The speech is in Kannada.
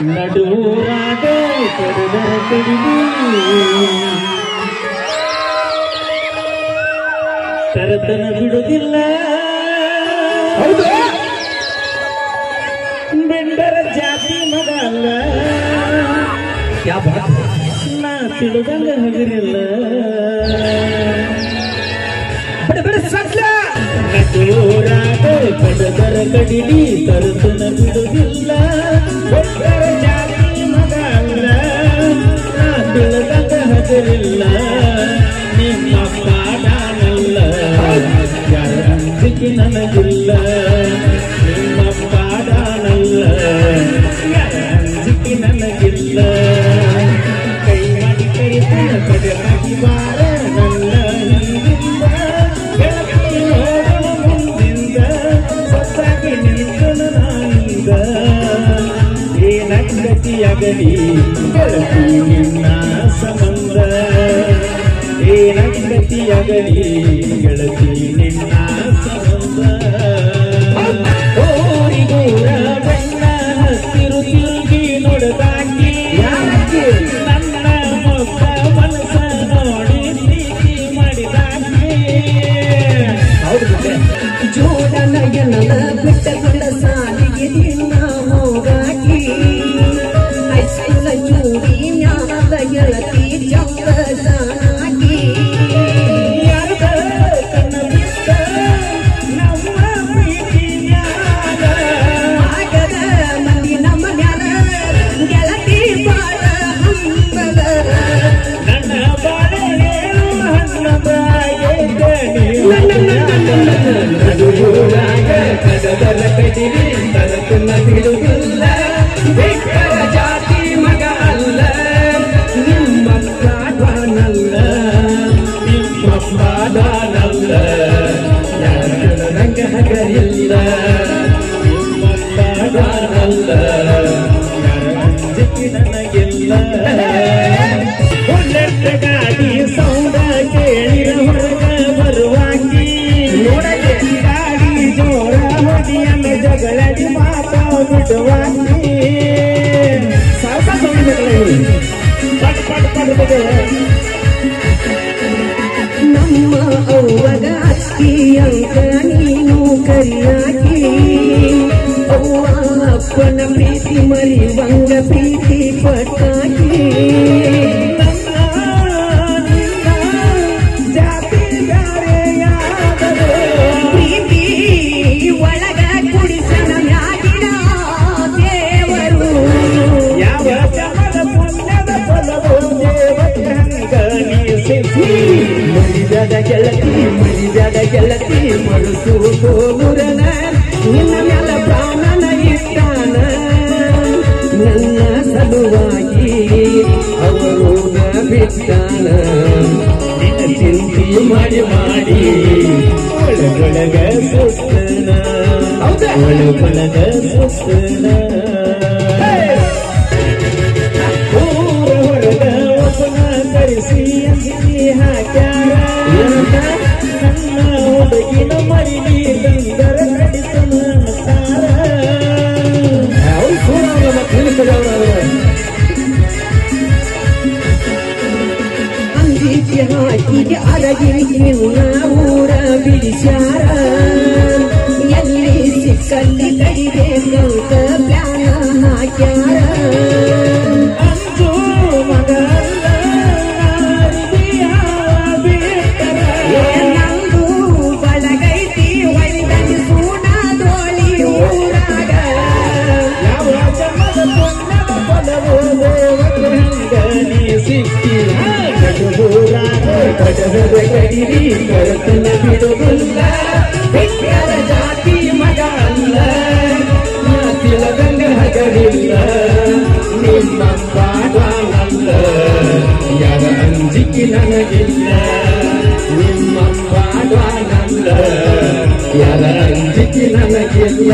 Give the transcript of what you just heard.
ನಡುರಾಗ ಕಡದ ಕಡಿದು ಕರತನ ಬಿಡುವುದಿಲ್ಲ ಬೆಂಡರ ಜಾತಿ ಮಗ ಅಲ್ಲ ನಾ ತಿಳಿದಂಗ ಹಗರಿಲ್ಲ ನಡುರಾಗ ಕಡದರ ಕಡಿದಿ ಕರತನ ಬಿಡುವುದಿಲ್ಲ ಬೆಂಡರ ಜಾತಿ ಮಗ ಅಲ್ಲ ನಾ ತಿಳಿದಂಗ ಹಗರಿಲ್ಲ ನಿಮ್ಮ ಪಾಡಾನಲ್ಲ ಯಾರ ಅಂಜಿಕೆ ನನಗಿಲ್ಲ ನಿಮ್ಮ ಪಾಡಾನಲ್ಲ ಯಾರ ಅಂಜಿಕೆ ನನಗಿಲ್ಲ ಕೈ ಮಾಡಿ ಕರಿತನ ಕಡೆಯಾಗಿ ಬಾರ ನನ್ನ ಹಿಂದಿಂದ ಗೆಳತಿ ನೋಡೋಣ ಮುಂದಿಂದ ಹೊತ್ತಾಗಿ ನಿಂತನು ನಾನಿಂದ ಏನಗತಿಯಾಗಲಿ ಗೆಳತಿ ನಿನ್ನ ಸಂಬಂಧ ಏನಗತಿಯಾಗಲಿ ಗೆಳತಿ ನಿನ್ನ ಸಂಬಂಧ ಓರಿಗೂರ ಬಣ್ಣ ಹಸಿರು ತಿರುಗಿ ನೋಡದಾಗಿ ನನ್ನ ಮೊಕ್ಕ ಮನಸ್ಸ ನೋಡಿ ಪ್ರೀತಿ ಮಾಡಿದಾಗಿ ಜೋಡನ ಎನ್ನಲ ಬಿಟ್ಟಕೊಂಡ ಸಾಲಿಗೆ ನಿನ್ನ ಹೋಗಾಕಿ ಹೈಸ್ಕೂಲ ಚೂಡಿ ಜ್ಞಾನದ ಗೆಳತಿ ಚಂದಸಾಕಿ ಕಡದರ ಕಡಿದಿ ಕರತನ ಬಿಡುವುದಿಲ್ಲ ಬೆಕ್ಕರ ಜಾತಿ ಮಗ ಅಲ್ಲ ನಿಮ್ಮ ಪಾಡಾನಲ್ಲ ನಿಮ್ಮ ಪಾಡಾನಲ್ಲ ಯಾರಂಗ ಹಗರಿಲ್ಲ ನಿಮ್ಮ ಪಾಡಾನಲ್ಲ ಯಾರ ಅಂಜಿಕೆ ನನಗಿಲ್ಲ ಬುಲೆಟ್ ಗಾಡಿ ಸೌಂಡ ಕೇಳಿರ ಹೊರಗ ಬರುವಾಗಿ ನೋಡಗೆ ಗಾಡಿ ಜೋರ ಹೊಡಿಯನ್ನ ಜಗಳಡಿ ಮಾತಾ ಬಿಡುವಾಗಿ ಸಾಕ ಸೌಂಡ್ ಪಟ್ ಪಟ್ ಪಟ್ ಬಗೆ ನಮ್ಮ ಅವ್ವಗ ಅಕ್ಕಿ ಅಂಕ ನೀನು ಕರಿಯಾಕಿ ಅವ್ವ ಅಪ್ಪನ ಪ್ರೀತಿ ಮರಿವಂಗ ಪ್ರೀತಿ ಪಟ್ಟಾಕಿ ಜಾತಿ ಬ್ಯಾರೆಯಾದರು ಪ್ರೀತಿ ಒಳಗ ಕುಡಿಸನ ಮ್ಯಾಗಿನ ದೇವರು ಯಾವ ಜಮದ ಪುಣ್ಯದ ಫಲವೋ ದೇವತಂಗ ನೀಸಿಸಿ ಮರಿದದ ಗೆಳತಿ ಮರುಸು ಗೋಮುರನ ನಿನ್ನ ಮ್ಯಾಲ ಪ್ರಾಣನ ಇಟ್ಟಾನ ನನ್ನ ಸಲುವಾಗಿ ಅವರೋಗ ಬಿಟ್ಟಾನ ನಿನ್ನ ಚಿಂತೆ ಮಾಡಿ ಮಾಡಿ ಒಳಗೊಳಗ ಸುಸ್ತನ ಒಳಗೊಳಗ ಸುಸ್ತನ ಊರ ಹೊರಗ ಒಬ್ಬನ ಕರೆಸಿ ಅಂಗಿ ಹಾಕ್ಯಾರ ನನ್ನ ಹುಡುಗಿನ ಮರಿಲಿ ಗಂಗರ ಕಡಿತನ ಅಂತಾರ ಅಂಜಿಕೆ ಹಾಕಿಗೆ ಅರಗಿನ ಊರ ಬಿಡಿಸ್ಯಾರ ಎಲ್ಲಿ ಸಿಕ್ಕಲ್ಲಿ ಕಡಿಬೇಕಂತ ಪ್ಲಾನ ಹಾಕ್ಯಾರ ಅಂಜು ಮಗ ನಂದು ಬಳಗೈತಿ ಒಯ್ದನಿ ಸೂಣದೋಳಿ ಊರಾಗ ಯಾವ ಜಮದ ಪುಣ್ಯದ ಫಲವೋ ದೇವತಂಗ ನೀ ಸಿಕ್ಕಿ ಕಡದ ಕಡಿದಿ ಕರತನ ಬಿಡುವುದಿಲ್ಲ ಬೆಕ್ಕರ ಜಾತಿ ಮಗ ಅಲ್ಲ ನಾ ತಿಳದಂಗ ಹಗರಿಲ್ಲ ನಿಮ್ಮ ಪಾಡಾನಲ್ಲ ಯಾರ ಅಂಜಿಕೆ ನನಗಿಲ್ಲ ನಿಮ್ಮ ಪಾಡಾನಲ್ಲ ಯಾರ ಅಂಜಿಕೆ ನನಗಿಲ್ಲ